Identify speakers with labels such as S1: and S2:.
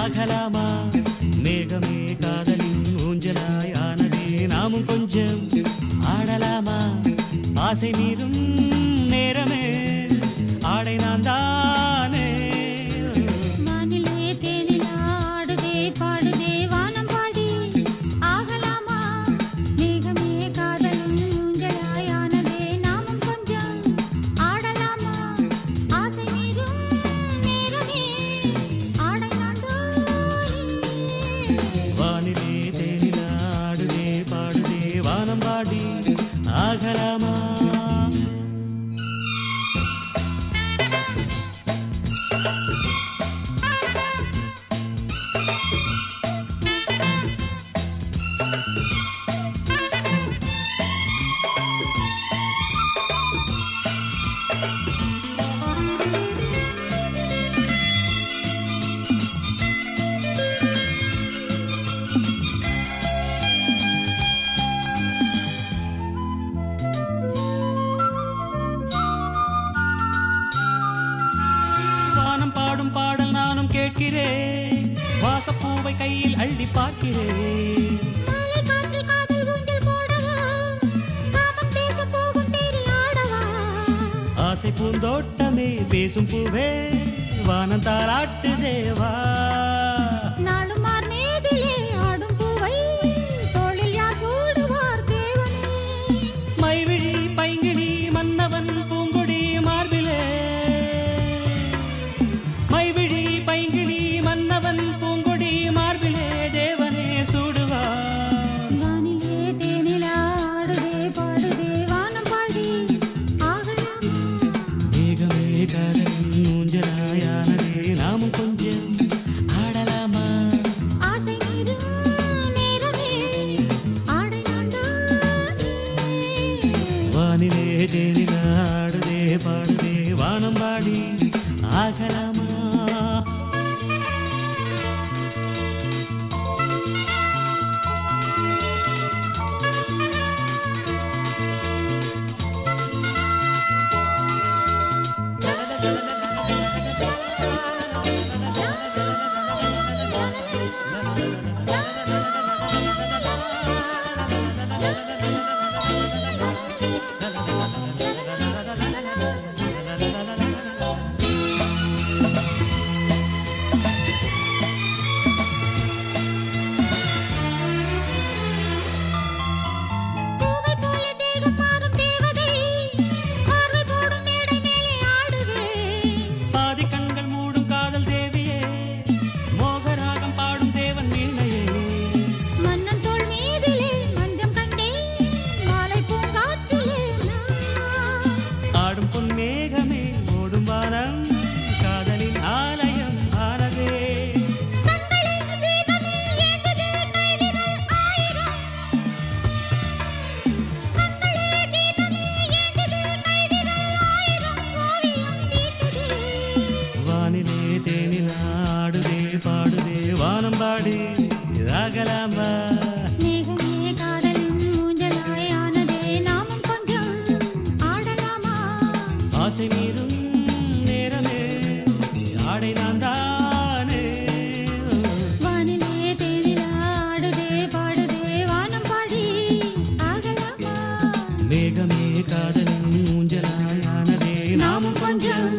S1: ஆகலாமா மேகமே காதலின் ஊஞ்சலாய் ஆனதே நாமும் கொஞ்சம் ஆடலாமா ஆசை மீறும் நேரமே ஆடை நான் தானே
S2: வானிலே தேனில் ஆடுதே பாடுதே வானம் பாடி ஆகலாமா மேகமே காதலின் ஊஞ்சலாய் ஆனதே நாமும் கொஞ்சம் ஆடலாமா ஆசை மீறும் நேரமே ஆடை நான் தானே
S1: வானிலே தேனில் ஆடுதே பாடுதே வானம் பாடி ஆகலாமா பாடும் பாடல் நானும் கேட்கிறேன் வாசப்பூவை கையில் அள்ளி பார்க்கிறேன்
S2: மாலை காற்றில் காதல் ஊஞ்சல் போடவா காமம் பேச போகும் தேரில் ஆடவா
S1: ஆசை பூந்தோட்டமே பேசும் பூவே வானம் தாராட்டு தேவா
S2: நாளும் மார் மேதிலே ஆடும் பூவை தோளில் யார் சூடுவார் தேவனே
S1: மைவிழி பைங்கிழி மன்னவன் பூங்கொடி மார்பிலே மைவிழி பைங்கிழி மன்னவன் பூங்கொடி மார்பிலே தேவனே சூடுவார்
S2: வானிலே தேனில் ஆடுதே பாடுதே வானம் பாடி ஆகலாமா
S1: மேகமே காதலின் ஊஞ்சலாயானதே நாமும் கொஞ்சம் ஆடலாமா
S2: ஆசை மீறும் நேரமே ஆடை நான் தானே
S1: வானிலே தேனில் ஆடுதே பாடுதே வானம் பாடி ஆகலாமா
S2: பூவை போல தேகம் மாறும் தேவதை பார்வை போடும் மேடை மேலே ஆடுவே
S1: பாதி கண்கள் மூடும் காதல் தேவியே மோகராகம் பாடும் தேவன் வீணையே
S2: மன்னன் தோள் மீதிலே மஞ்சம் கண்டே மாலை பூங்காற்றிலே நான்
S1: ஆடும் பொன் மேகமே ஓடும் வானம் காதலின் ஆலயம் ஆனதே
S2: கண்களின் தீபமே ஏந்ததே கைவிரல் ஆயிரம் கண்களே தீபமே ஏந்ததே கைவிரல் ஆயிரம் ஓவியம் தீட்டுதே
S1: வானிலே தேனில் ஆடுதே பாடுதே வானம் பாடி ஆகலாமா
S2: மேகமே காதலின் ஊஞ்சலாய் ஆனதே நாமும் கொஞ்சம் ஆடலாமா
S1: ஆசை மீறும் நேரமே ஆடை நான் தானே
S2: வானிலே தேனில் ஆடுதே பாடுதே வானம் பாடி ஆகலாமா
S1: மேகமே காதலின் ஊஞ்சலாயானதே நாமும் கொஞ்சம்